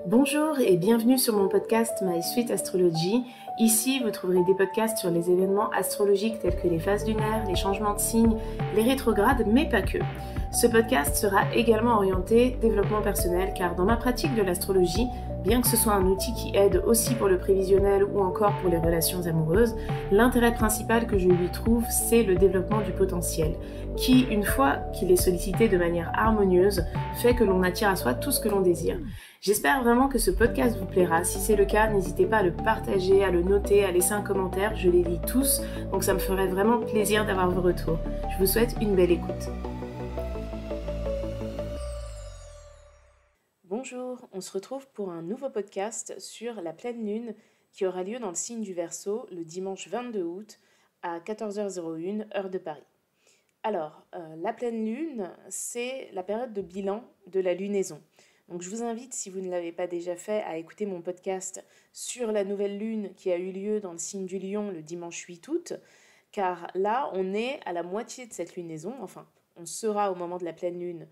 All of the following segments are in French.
Bonjour et bienvenue sur mon podcast My Sweet Astrology. Ici, vous trouverez des podcasts sur les événements astrologiques tels que les phases lunaires, les changements de signes, les rétrogrades, mais pas que. Ce podcast sera également orienté développement personnel car dans ma pratique de l'astrologie, bien que ce soit un outil qui aide aussi pour le prévisionnel ou encore pour les relations amoureuses, l'intérêt principal que je lui trouve, c'est le développement du potentiel, qui, une fois qu'il est sollicité de manière harmonieuse, fait que l'on attire à soi tout ce que l'on désire. J'espère vraiment que ce podcast vous plaira. Si c'est le cas, n'hésitez pas à le partager, à le noter, à laisser un commentaire. Je les lis tous, donc ça me ferait vraiment plaisir d'avoir vos retours. Je vous souhaite une belle écoute. Bonjour, on se retrouve pour un nouveau podcast sur la pleine lune qui aura lieu dans le signe du Verseau le dimanche 22 août à 14h01 heure de Paris. Alors, la pleine lune, c'est la période de bilan de la lunaison. Donc je vous invite, si vous ne l'avez pas déjà fait, à écouter mon podcast sur la nouvelle lune qui a eu lieu dans le signe du Lion le dimanche 8 août, car là, on est à la moitié de cette lunaison, enfin, on sera au moment de la pleine lune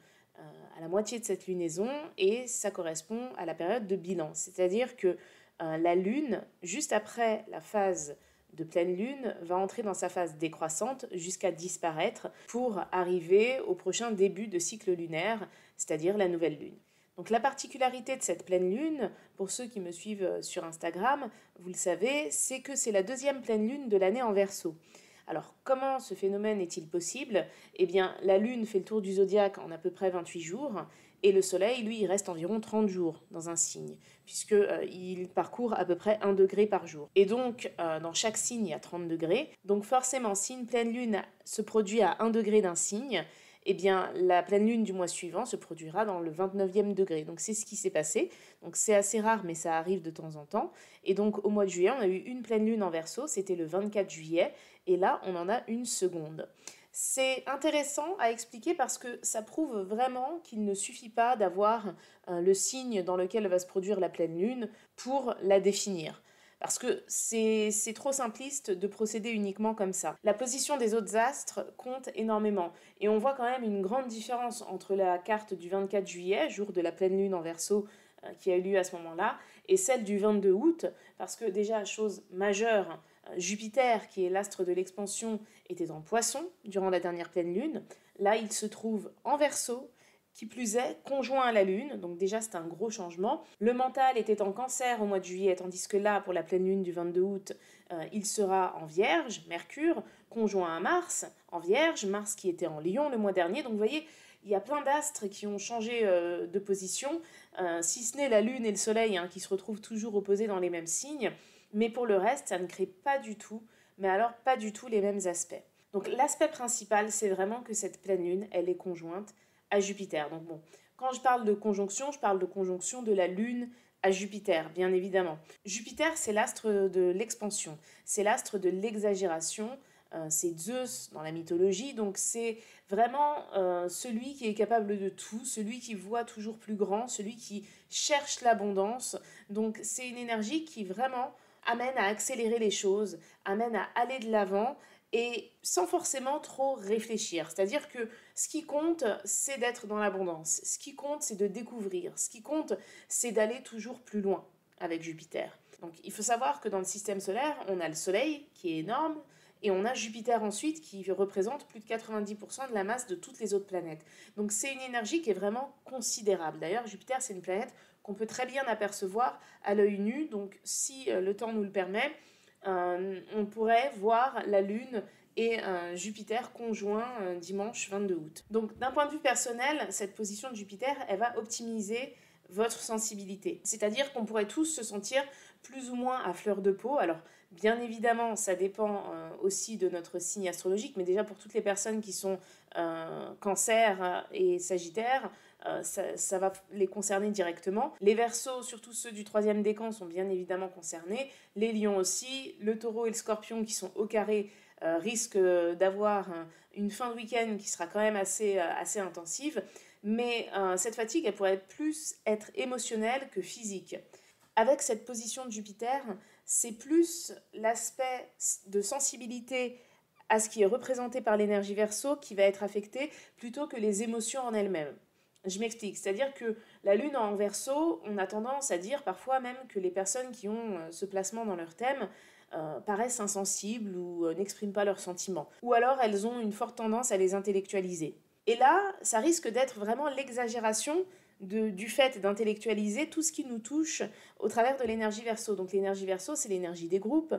à la moitié de cette lunaison, et ça correspond à la période de bilan. C'est-à-dire que la lune, juste après la phase de pleine lune, va entrer dans sa phase décroissante jusqu'à disparaître pour arriver au prochain début de cycle lunaire, c'est-à-dire la nouvelle lune. Donc la particularité de cette pleine lune, pour ceux qui me suivent sur Instagram, vous le savez, c'est que c'est la deuxième pleine lune de l'année en Verseau. Alors comment ce phénomène est-il possible ? Eh bien la lune fait le tour du zodiaque en à peu près 28 jours et le soleil, lui, il reste environ 30 jours dans un signe puisqu'il parcourt à peu près 1 degré par jour. Et donc dans chaque signe, il y a 30 degrés. Donc forcément, si une pleine lune se produit à 1 degré d'un signe, eh bien, la pleine lune du mois suivant se produira dans le 29e degré. Donc, c'est ce qui s'est passé. Donc, c'est assez rare, mais ça arrive de temps en temps. Et donc, au mois de juillet, on a eu une pleine lune en Verseau. C'était le 24 juillet. Et là, on en a une seconde. C'est intéressant à expliquer parce que ça prouve vraiment qu'il ne suffit pas d'avoir le signe dans lequel va se produire la pleine lune pour la définir. Parce que c'est trop simpliste de procéder uniquement comme ça. La position des autres astres compte énormément. Et on voit quand même une grande différence entre la carte du 24 juillet, jour de la pleine lune en Verseau, qui a eu lieu à ce moment-là, et celle du 22 août, parce que déjà, chose majeure, Jupiter, qui est l'astre de l'expansion, était en Poisson durant la dernière pleine lune. Là, il se trouve en Verseau, qui plus est, conjoint à la Lune, donc déjà c'est un gros changement. Le mental était en Cancer au mois de juillet, tandis que là, pour la pleine lune du 22 août, il sera en Vierge, Mercure, conjoint à Mars, en Vierge, Mars qui était en Lion le mois dernier. Donc vous voyez, il y a plein d'astres qui ont changé de position, si ce n'est la Lune et le Soleil, qui se retrouvent toujours opposés dans les mêmes signes, mais pour le reste, ça ne crée pas du tout, mais alors pas du tout les mêmes aspects. Donc l'aspect principal, c'est vraiment que cette pleine lune, elle est conjointe à Jupiter. Donc bon, quand je parle de conjonction de la Lune à Jupiter, bien évidemment. Jupiter, c'est l'astre de l'expansion, c'est l'astre de l'exagération, c'est Zeus dans la mythologie, donc c'est vraiment celui qui est capable de tout, celui qui voit toujours plus grand, celui qui cherche l'abondance. Donc c'est une énergie qui vraiment amène à accélérer les choses, amène à aller de l'avant, et sans forcément trop réfléchir. C'est-à-dire que ce qui compte, c'est d'être dans l'abondance. Ce qui compte, c'est de découvrir. Ce qui compte, c'est d'aller toujours plus loin avec Jupiter. Donc il faut savoir que dans le système solaire, on a le Soleil qui est énorme, et on a Jupiter ensuite qui représente plus de 90% de la masse de toutes les autres planètes. Donc c'est une énergie qui est vraiment considérable. D'ailleurs, Jupiter, c'est une planète qu'on peut très bien apercevoir à l'œil nu. Donc si le temps nous le permet, on pourrait voir la Lune et Jupiter conjoints dimanche 22 août. Donc d'un point de vue personnel, cette position de Jupiter, elle va optimiser votre sensibilité. C'est-à-dire qu'on pourrait tous se sentir plus ou moins à fleur de peau. Alors bien évidemment, ça dépend aussi de notre signe astrologique, mais déjà pour toutes les personnes qui sont Cancer et Sagittaire, ça va les concerner directement. Les Verseaux, surtout ceux du 3e décan, sont bien évidemment concernés. Les Lions aussi. Le Taureau et le Scorpion qui sont au carré risquent d'avoir une fin de week-end qui sera quand même assez intensive. Mais cette fatigue, elle pourrait plus être émotionnelle que physique. Avec cette position de Jupiter, c'est plus l'aspect de sensibilité à ce qui est représenté par l'énergie Verseau qui va être affecté plutôt que les émotions en elles-mêmes. Je m'explique, c'est-à-dire que la lune en Verseau, on a tendance à dire parfois même que les personnes qui ont ce placement dans leur thème paraissent insensibles ou n'expriment pas leurs sentiments. Ou alors elles ont une forte tendance à les intellectualiser. Et là, ça risque d'être vraiment l'exagération du fait d'intellectualiser tout ce qui nous touche au travers de l'énergie Verseau. Donc l'énergie Verseau, c'est l'énergie des groupes,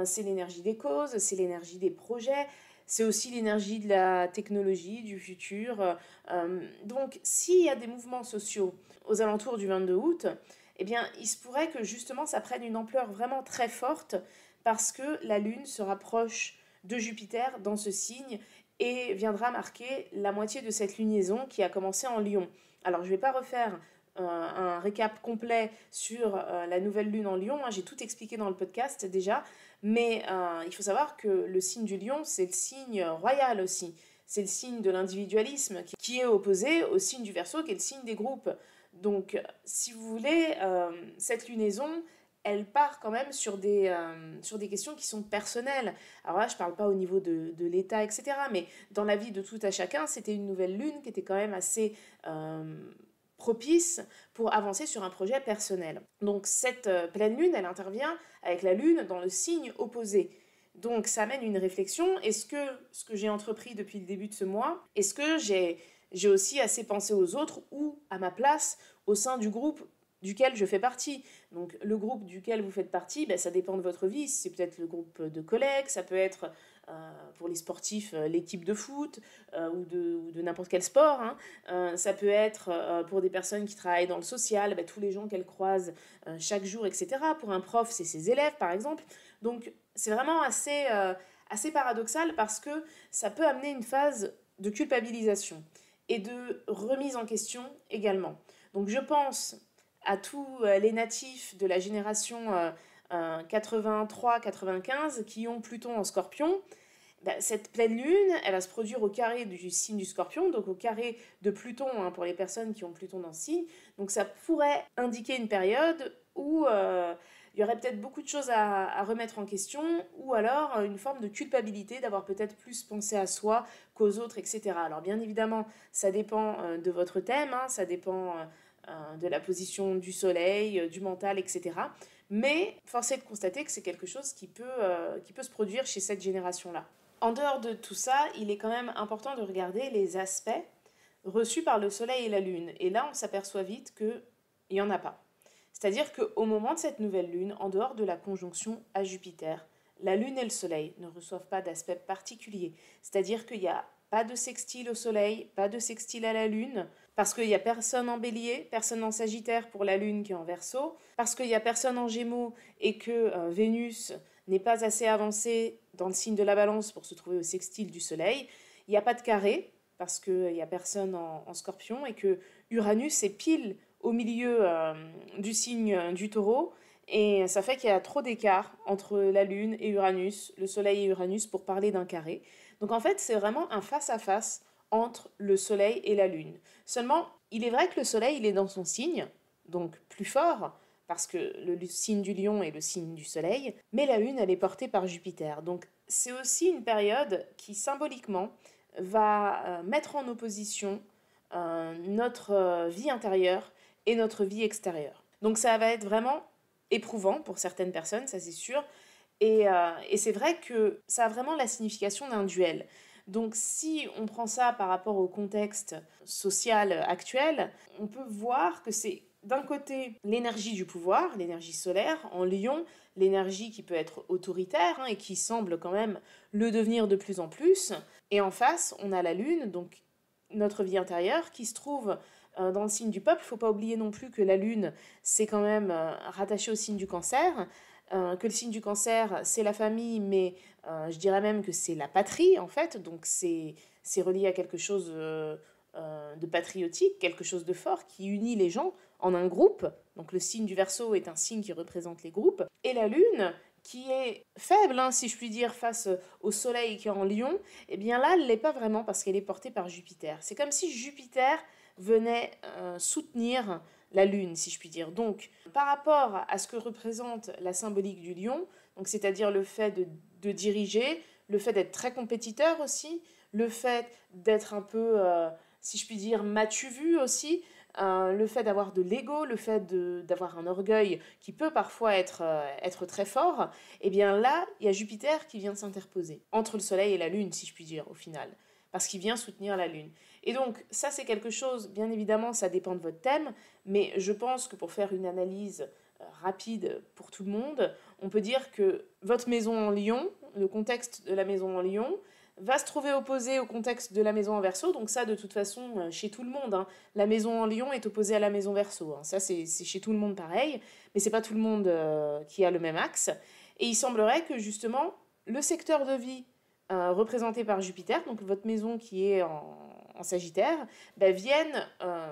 c'est l'énergie des causes, c'est l'énergie des projets, c'est aussi l'énergie de la technologie, du futur. Donc s'il y a des mouvements sociaux aux alentours du 22 août, eh bien il se pourrait que justement ça prenne une ampleur vraiment très forte parce que la Lune se rapproche de Jupiter dans ce signe et viendra marquer la moitié de cette lunaison qui a commencé en Lion. Alors je ne vais pas refaire un récap complet sur la nouvelle lune en Lion, hein, j'ai tout expliqué dans le podcast déjà, mais il faut savoir que le signe du Lion, c'est le signe royal aussi, c'est le signe de l'individualisme qui est opposé au signe du Verseau qui est le signe des groupes. Donc si vous voulez, cette lunaison, elle part quand même sur des questions qui sont personnelles. Alors là, je ne parle pas au niveau de l'État, etc., mais dans la vie de tout à chacun, c'était une nouvelle lune qui était quand même assez propice pour avancer sur un projet personnel. Donc cette pleine lune, elle intervient avec la lune dans le signe opposé. Donc ça amène une réflexion. Est-ce que ce que j'ai entrepris depuis le début de ce mois, est-ce que j'ai aussi assez pensé aux autres ou à ma place au sein du groupe duquel je fais partie. Donc le groupe duquel vous faites partie, ben, ça dépend de votre vie. C'est peut-être le groupe de collègues, ça peut être pour les sportifs l'équipe de foot ou de n'importe quel sport. Hein. Ça peut être pour des personnes qui travaillent dans le social, ben, tous les gens qu'elles croisent chaque jour, etc. Pour un prof, c'est ses élèves par exemple. Donc c'est vraiment assez paradoxal parce que ça peut amener une phase de culpabilisation et de remise en question également. Donc je pense à tous les natifs de la génération 83-95 qui ont Pluton en Scorpion. Ben, cette pleine lune, elle va se produire au carré du signe du Scorpion, donc au carré de Pluton hein, pour les personnes qui ont Pluton dans ce signe. Donc ça pourrait indiquer une période où il y aurait peut-être beaucoup de choses à remettre en question, ou alors une forme de culpabilité d'avoir peut-être plus pensé à soi qu'aux autres, etc. Alors bien évidemment, ça dépend de votre thème, hein, ça dépend de la position du soleil, du mental, etc. Mais force est de constater que c'est quelque chose qui peut se produire chez cette génération-là. En dehors de tout ça, il est quand même important de regarder les aspects reçus par le soleil et la lune. Et là, on s'aperçoit vite qu'il n'y en a pas. C'est-à-dire qu'au moment de cette nouvelle lune, en dehors de la conjonction à Jupiter, la lune et le soleil ne reçoivent pas d'aspect particulier. C'est-à-dire qu'il n'y a pas de sextile au soleil, pas de sextile à la lune, parce qu'il n'y a personne en bélier, personne en sagittaire pour la lune qui est en verseau, parce qu'il n'y a personne en gémeaux et que Vénus n'est pas assez avancée dans le signe de la balance pour se trouver au sextile du soleil. Il n'y a pas de carré, parce qu'il n'y a personne en scorpion et que Uranus est pile au milieu du signe du taureau. Et ça fait qu'il y a trop d'écart entre la Lune et Uranus, le Soleil et Uranus pour parler d'un carré. Donc en fait, c'est vraiment un face-à-face entre le Soleil et la Lune. Seulement, il est vrai que le Soleil, il est dans son signe, donc plus fort, parce que le signe du Lion est le signe du Soleil, mais la Lune, elle est portée par Jupiter. Donc c'est aussi une période qui, symboliquement, va mettre en opposition notre vie intérieure et notre vie extérieure. Donc ça va être vraiment éprouvant pour certaines personnes, ça c'est sûr, et c'est vrai que ça a vraiment la signification d'un duel. Donc si on prend ça par rapport au contexte social actuel, on peut voir que c'est d'un côté l'énergie du pouvoir, l'énergie solaire en Lion, l'énergie qui peut être autoritaire hein, et qui semble quand même le devenir de plus en plus. Et en face, on a la Lune, donc notre vie intérieure, qui se trouve dans le signe du peuple. Il ne faut pas oublier non plus que la Lune, c'est quand même rattaché au signe du Cancer, que le signe du Cancer, c'est la famille, mais je dirais même que c'est la patrie, en fait. Donc c'est relié à quelque chose de patriotique, quelque chose de fort qui unit les gens en un groupe. Donc le signe du Verseau est un signe qui représente les groupes. Et la Lune, qui est faible, hein, si je puis dire, face au Soleil qui est en Lion, eh bien là, elle ne l'est pas vraiment parce qu'elle est portée par Jupiter. C'est comme si Jupiter venait soutenir la Lune, si je puis dire. Donc, par rapport à ce que représente la symbolique du lion, donc c'est-à-dire le fait de diriger, le fait d'être très compétiteur aussi, le fait d'être un peu si je puis dire, m'as-tu vu aussi, le fait d'avoir de l'ego, le fait d'avoir un orgueil qui peut parfois être très fort, eh bien là, il y a Jupiter qui vient s'interposer entre le Soleil et la Lune, si je puis dire, au final, parce qu'il vient soutenir la Lune. Et donc, ça, c'est quelque chose, bien évidemment, ça dépend de votre thème, mais je pense que pour faire une analyse rapide pour tout le monde, on peut dire que votre maison en Lion, le contexte de la maison en Lion, va se trouver opposé au contexte de la maison en Verseau. Donc ça, de toute façon, chez tout le monde, hein, la maison en Lion est opposée à la maison Verseau. Hein. Ça, c'est chez tout le monde pareil, mais c'est pas tout le monde qui a le même axe. Et il semblerait que justement, le secteur de vie représenté par Jupiter, donc votre maison qui est en Sagittaire, bah, vienne,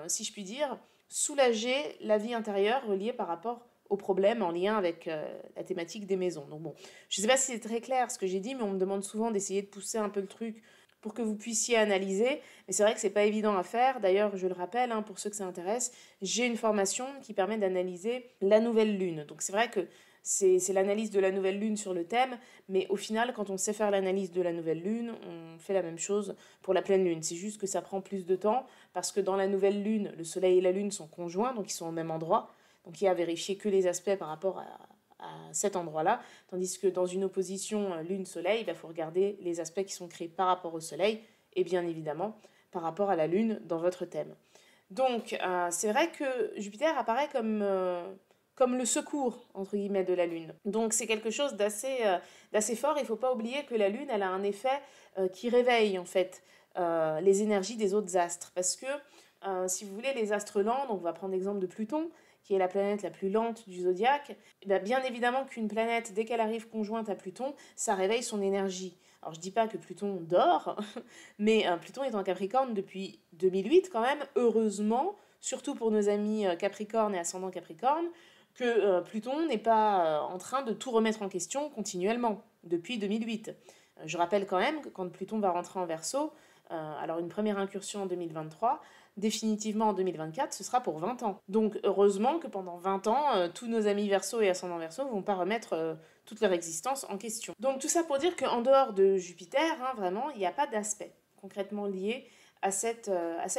si je puis dire, soulager la vie intérieure reliée par rapport aux problèmes en lien avec la thématique des maisons. Donc bon, je ne sais pas si c'est très clair ce que j'ai dit, mais on me demande souvent d'essayer de pousser un peu le truc pour que vous puissiez analyser. Mais c'est vrai que c'est pas évident à faire. D'ailleurs, je le rappelle, hein, pour ceux que ça intéresse, j'ai une formation qui permet d'analyser la nouvelle lune. Donc c'est vrai que c'est l'analyse de la nouvelle lune sur le thème, mais au final, quand on sait faire l'analyse de la nouvelle lune, on fait la même chose pour la pleine lune. C'est juste que ça prend plus de temps, parce que dans la nouvelle lune, le soleil et la lune sont conjoints, donc ils sont au même endroit. Donc il y a à vérifier que les aspects par rapport à cet endroit-là, tandis que dans une opposition lune-soleil, il faut regarder les aspects qui sont créés par rapport au soleil, et bien évidemment par rapport à la lune dans votre thème. Donc c'est vrai que Jupiter apparaît comme le secours, entre guillemets, de la Lune. Donc c'est quelque chose d'assez fort. Il ne faut pas oublier que la Lune, elle a un effet qui réveille, en fait, les énergies des autres astres. Parce que, si vous voulez, les astres lents, donc on va prendre l'exemple de Pluton, qui est la planète la plus lente du zodiaque, bien évidemment qu'une planète, dès qu'elle arrive conjointe à Pluton, ça réveille son énergie. Alors je ne dis pas que Pluton dort, mais Pluton est en Capricorne depuis 2008 quand même, heureusement, surtout pour nos amis Capricorne et ascendant Capricorne, que Pluton n'est pas en train de tout remettre en question continuellement, depuis 2008. Je rappelle quand même que quand Pluton va rentrer en Verseau, alors une première incursion en 2023, définitivement en 2024, ce sera pour 20 ans. Donc heureusement que pendant 20 ans, tous nos amis Verseau et ascendant Verseau ne vont pas remettre toute leur existence en question. Donc tout ça pour dire qu'en dehors de Jupiter, hein, vraiment, il n'y a pas d'aspect concrètement lié à cette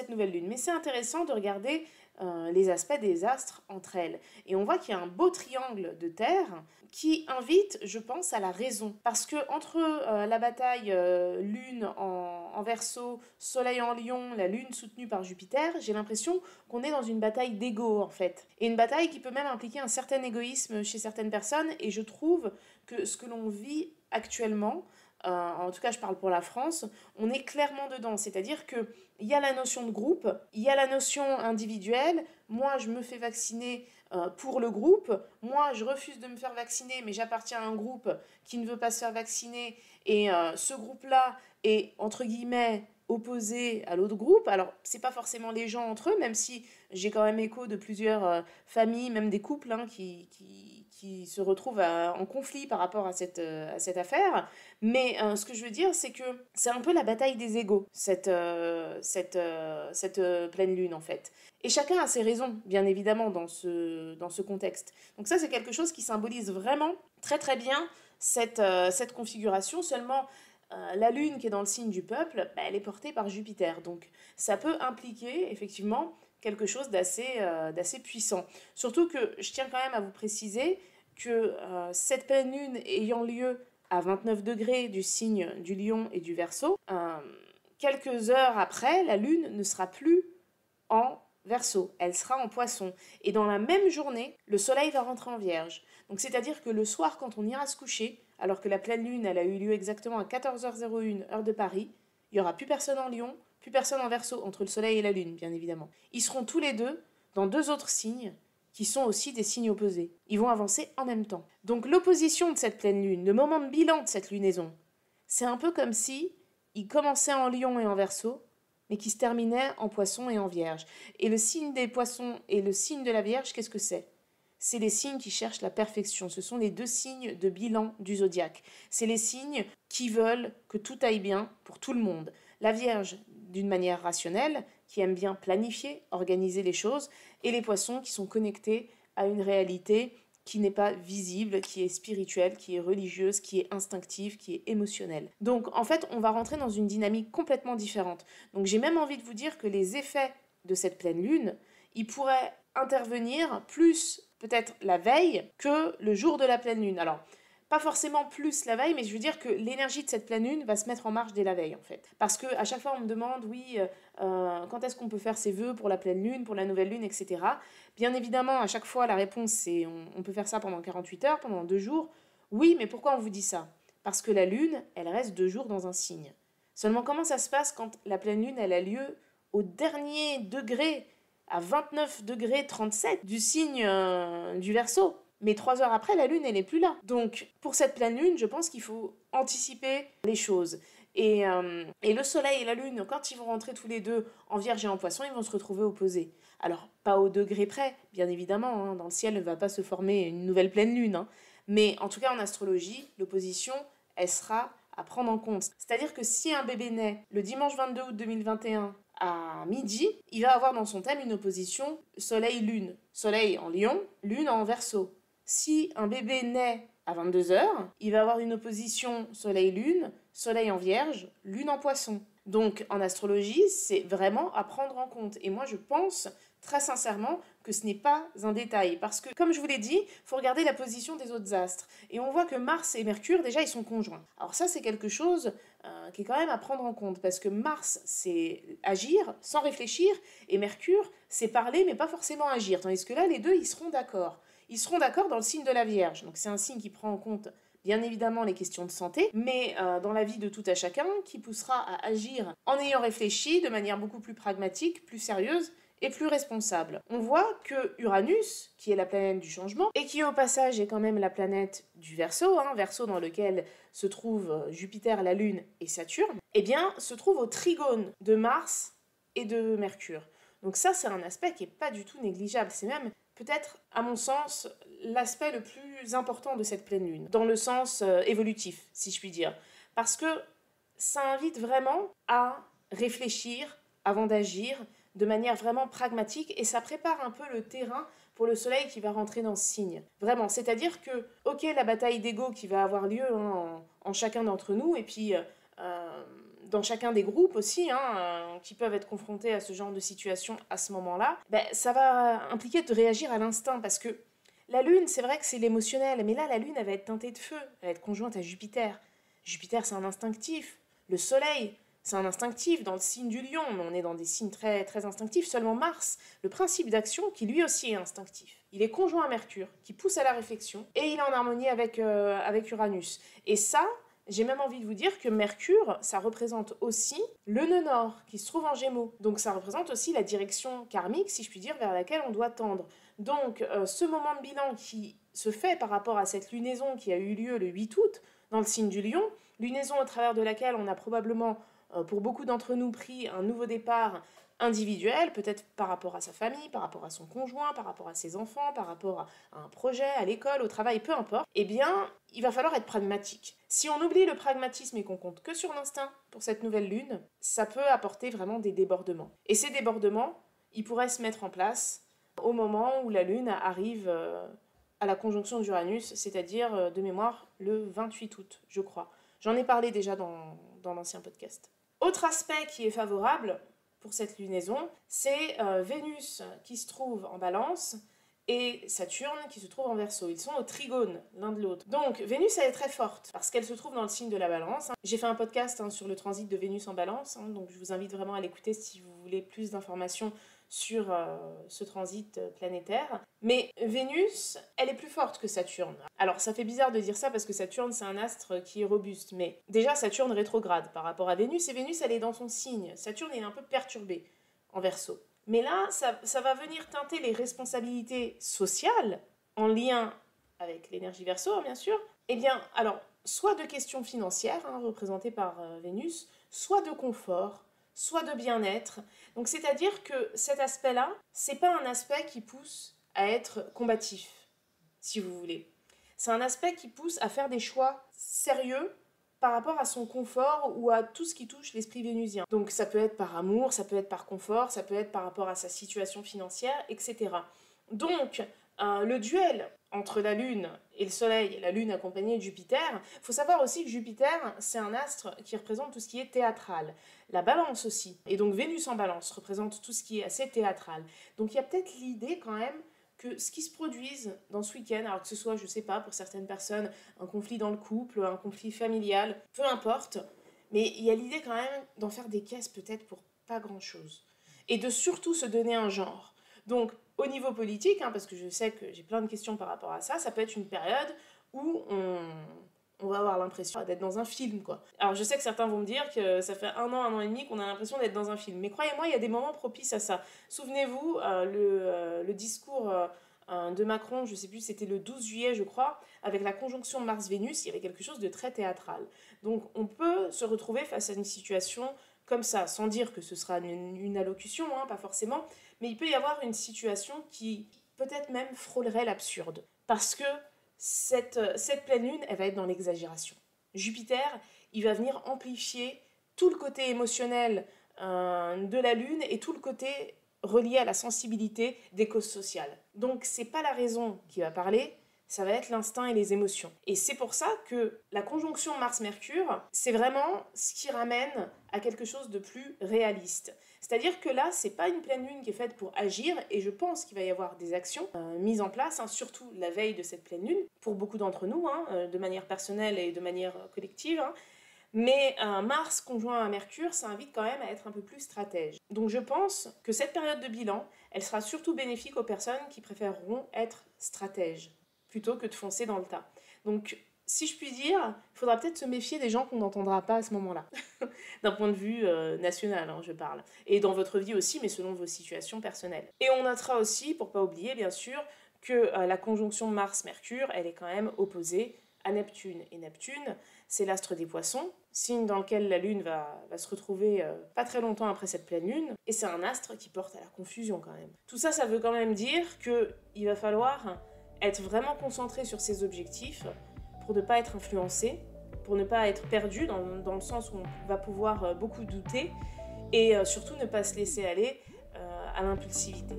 nouvelle lune. Mais c'est intéressant de regarder les aspects des astres entre elles. Et on voit qu'il y a un beau triangle de Terre qui invite, je pense, à la raison. Parce que entre la bataille Lune en Verseau, Soleil en Lion, la Lune soutenue par Jupiter, j'ai l'impression qu'on est dans une bataille d'ego, en fait. Et une bataille qui peut même impliquer un certain égoïsme chez certaines personnes. Et je trouve que ce que l'on vit actuellement, en tout cas je parle pour la France, on est clairement dedans. C'est-à-dire qu'il y a la notion de groupe, il y a la notion individuelle. Moi, je me fais vacciner pour le groupe. Moi, je refuse de me faire vacciner, mais j'appartiens à un groupe qui ne veut pas se faire vacciner. Et ce groupe-là est, entre guillemets, opposé à l'autre groupe. Alors, c'est pas forcément les gens entre eux, même si j'ai quand même écho de plusieurs familles, même des couples hein, qui se retrouvent en conflit par rapport à cette affaire. Mais ce que je veux dire, c'est que c'est un peu la bataille des égos, cette pleine lune en fait. Et chacun a ses raisons, bien évidemment, dans ce contexte. Donc ça, c'est quelque chose qui symbolise vraiment très très bien cette configuration. Seulement, la lune qui est dans le signe du peuple, elle est portée par Jupiter. Donc ça peut impliquer effectivement quelque chose d'assez puissant. Surtout que je tiens quand même à vous préciser que cette pleine lune ayant lieu à 29 degrés du signe du Lion et du Verseau, quelques heures après, la lune ne sera plus en Verseau, elle sera en Poisson. Et dans la même journée, le soleil va rentrer en Vierge. Donc c'est-à-dire que le soir, quand on ira se coucher, alors que la pleine lune, elle a eu lieu exactement à 14h01, heure de Paris, il n'y aura plus personne en Lion, plus personne en Verseau, entre le soleil et la lune, bien évidemment. Ils seront tous les deux dans deux autres signes, qui sont aussi des signes opposés. Ils vont avancer en même temps. Donc l'opposition de cette pleine lune, le moment de bilan de cette lunaison, c'est un peu comme si il commençait en Lion et en Verseau, mais qui se terminait en Poisson et en Vierge. Et le signe des Poissons et le signe de la Vierge, qu'est-ce que c'est ? C'est les signes qui cherchent la perfection. Ce sont les deux signes de bilan du zodiaque. C'est les signes qui veulent que tout aille bien pour tout le monde. La Vierge, d'une manière rationnelle, qui aime bien planifier, organiser les choses, et les Poissons qui sont connectés à une réalité qui n'est pas visible, qui est spirituelle, qui est religieuse, qui est instinctive, qui est émotionnelle. Donc en fait, on va rentrer dans une dynamique complètement différente. Donc j'ai même envie de vous dire que les effets de cette pleine lune, ils pourraient intervenir plus peut-être la veille que le jour de la pleine lune. Alors, pas forcément plus la veille, mais je veux dire que l'énergie de cette pleine lune va se mettre en marche dès la veille, en fait. Parce qu'à chaque fois, on me demande, oui, quand est-ce qu'on peut faire ses vœux pour la pleine lune, pour la nouvelle lune, etc. Bien évidemment, à chaque fois, la réponse, c'est on peut faire ça pendant 48 heures, pendant 2 jours. Oui, mais pourquoi on vous dit ça? Parce que la lune, elle reste 2 jours dans un signe. Seulement, comment ça se passe quand la pleine lune, elle a lieu au dernier degré, à 29 degrés 37 du signe du Verseau? Mais 3 heures après, la lune, elle n'est plus là. Donc, pour cette pleine lune, je pense qu'il faut anticiper les choses. Et le soleil et la lune, quand ils vont rentrer tous les deux en Vierge et en Poisson, ils vont se retrouver opposés. Alors, pas au degré près, bien évidemment, hein, dans le ciel ne va pas se former une nouvelle pleine lune. Hein. Mais en tout cas, en astrologie, l'opposition, elle sera à prendre en compte. C'est-à-dire que si un bébé naît le dimanche 22 août 2021 à midi, il va avoir dans son thème une opposition Soleil-Lune. Soleil en Lion, Lune en Verseau. Si un bébé naît à 22 heures, il va avoir une opposition Soleil-Lune, Soleil en Vierge, Lune en Poisson. Donc en astrologie, c'est vraiment à prendre en compte. Et moi, je pense très sincèrement que ce n'est pas un détail. Parce que, comme je vous l'ai dit, il faut regarder la position des autres astres. Et on voit que Mars et Mercure, déjà, ils sont conjoints. Alors ça, c'est quelque chose qui est quand même à prendre en compte. Parce que Mars, c'est agir sans réfléchir. Et Mercure, c'est parler, mais pas forcément agir. Tandis que là, les deux, ils seront d'accord. Ils seront d'accord dans le signe de la Vierge. Donc c'est un signe qui prend en compte bien évidemment les questions de santé, mais dans la vie de tout à chacun, qui poussera à agir en ayant réfléchi de manière beaucoup plus pragmatique, plus sérieuse et plus responsable. On voit que Uranus, qui est la planète du changement, et qui au passage est quand même la planète du Verseau, Verseau dans lequel se trouvent Jupiter, la Lune et Saturne, eh bien se trouve au trigone de Mars et de Mercure. Donc ça, c'est un aspect qui n'est pas du tout négligeable, c'est même peut-être, à mon sens, l'aspect le plus important de cette pleine lune, dans le sens évolutif, si je puis dire. Parce que ça invite vraiment à réfléchir avant d'agir de manière vraiment pragmatique et ça prépare un peu le terrain pour le soleil qui va rentrer dans ce signe. Vraiment, c'est-à-dire que, ok, la bataille d'ego qui va avoir lieu en chacun d'entre nous, et puis dans chacun des groupes aussi, qui peuvent être confrontés à ce genre de situation à ce moment-là, ça va impliquer de réagir à l'instinct, parce que la Lune, c'est vrai que c'est l'émotionnel, mais là, la Lune, elle va être teintée de feu, elle va être conjointe à Jupiter. Jupiter, c'est un instinctif. Le Soleil, c'est un instinctif dans le signe du Lion, mais on est dans des signes très, très instinctifs. Seulement Mars, le principe d'action, qui lui aussi est instinctif. Il est conjoint à Mercure, qui pousse à la réflexion, et il est en harmonie avec Uranus. Et ça, j'ai même envie de vous dire que Mercure, ça représente aussi le nœud nord, qui se trouve en Gémeaux. Donc ça représente aussi la direction karmique, si je puis dire, vers laquelle on doit tendre. Donc ce moment de bilan qui se fait par rapport à cette lunaison qui a eu lieu le 8 août, dans le signe du Lion, lunaison au travers de laquelle on a probablement, pour beaucoup d'entre nous, pris un nouveau départ individuel, peut-être par rapport à sa famille, par rapport à son conjoint, par rapport à ses enfants, par rapport à un projet, à l'école, au travail, peu importe, eh bien, il va falloir être pragmatique. Si on oublie le pragmatisme et qu'on compte que sur l'instinct pour cette nouvelle lune, ça peut apporter vraiment des débordements. Et ces débordements, ils pourraient se mettre en place au moment où la lune arrive à la conjonction d'Uranus, c'est-à-dire de mémoire le 28 août, je crois. J'en ai parlé déjà dans l'ancien podcast. Autre aspect qui est favorable pour cette lunaison, c'est Vénus qui se trouve en Balance et Saturne qui se trouve en Verseau. Ils sont au trigone l'un de l'autre. Donc Vénus, elle est très forte parce qu'elle se trouve dans le signe de la Balance. J'ai fait un podcast sur le transit de Vénus en Balance, donc je vous invite vraiment à l'écouter si vous voulez plus d'informations sur ce transit planétaire. Mais Vénus, elle est plus forte que Saturne. Alors ça fait bizarre de dire ça parce que Saturne, c'est un astre qui est robuste. Mais déjà, Saturne rétrograde par rapport à Vénus. Et Vénus, elle est dans son signe. Saturne, il est un peu perturbé en Verseau. Mais là, ça va venir teinter les responsabilités sociales en lien avec l'énergie Verseau, bien sûr. Eh bien, alors, soit de questions financières, représentées par Vénus, soit de confort, soit de bien-être. Donc c'est-à-dire que cet aspect-là, c'est pas un aspect qui pousse à être combatif, si vous voulez. C'est un aspect qui pousse à faire des choix sérieux par rapport à son confort ou à tout ce qui touche l'esprit vénusien. Donc ça peut être par amour, ça peut être par confort, ça peut être par rapport à sa situation financière, etc. Donc le duel entre la Lune et le Soleil, la Lune accompagnée de Jupiter, il faut savoir aussi que Jupiter, c'est un astre qui représente tout ce qui est théâtral. La Balance aussi, et donc Vénus en Balance représente tout ce qui est assez théâtral. Donc il y a peut-être l'idée quand même que ce qui se produise dans ce week-end, alors que ce soit, je sais pas, pour certaines personnes, un conflit dans le couple, un conflit familial, peu importe, mais il y a l'idée quand même d'en faire des caisses peut-être pour pas grand-chose. Et de surtout se donner un genre. Donc, au niveau politique, parce que je sais que j'ai plein de questions par rapport à ça, ça peut être une période où on va avoir l'impression d'être dans un film, quoi. Alors, je sais que certains vont me dire que ça fait un an et demi qu'on a l'impression d'être dans un film. Mais croyez-moi, il y a des moments propices à ça. Souvenez-vous, le discours de Macron, je sais plus, c'était le 12 juillet, je crois, avec la conjonction Mars-Vénus, il y avait quelque chose de très théâtral. Donc, on peut se retrouver face à une situation comme ça, sans dire que ce sera une allocution, pas forcément, mais il peut y avoir une situation qui peut-être même frôlerait l'absurde. Parce que cette pleine lune, elle va être dans l'exagération. Jupiter, il va venir amplifier tout le côté émotionnel de la lune et tout le côté relié à la sensibilité des causes sociales. Donc c'est pas la raison qui va parler, ça va être l'instinct et les émotions. Et c'est pour ça que la conjonction Mars-Mercure, c'est vraiment ce qui ramène à quelque chose de plus réaliste. C'est-à-dire que là, c'est pas une pleine lune qui est faite pour agir, et je pense qu'il va y avoir des actions mises en place, surtout la veille de cette pleine lune, pour beaucoup d'entre nous, de manière personnelle et de manière collective. Mais Mars conjoint à Mercure, ça invite quand même à être un peu plus stratège. Donc je pense que cette période de bilan, elle sera surtout bénéfique aux personnes qui préféreront être stratèges, plutôt que de foncer dans le tas. Donc, si je puis dire, il faudra peut-être se méfier des gens qu'on n'entendra pas à ce moment-là. D'un point de vue national, je parle. Et dans votre vie aussi, mais selon vos situations personnelles. Et on notera aussi, pour pas oublier, bien sûr, que la conjonction Mars-Mercure, elle est quand même opposée à Neptune. Et Neptune, c'est l'astre des Poissons, signe dans lequel la Lune va se retrouver pas très longtemps après cette pleine Lune. Et c'est un astre qui porte à la confusion quand même. Tout ça, ça veut quand même dire qu'il va falloir être vraiment concentré sur ses objectifs pour ne pas être influencé, pour ne pas être perdu dans le sens où on va pouvoir beaucoup douter et surtout ne pas se laisser aller à l'impulsivité.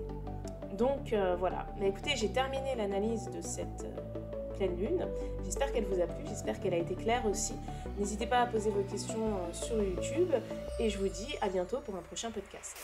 Donc voilà. Mais écoutez, j'ai terminé l'analyse de cette pleine lune. J'espère qu'elle vous a plu, j'espère qu'elle a été claire aussi. N'hésitez pas à poser vos questions sur YouTube et je vous dis à bientôt pour un prochain podcast.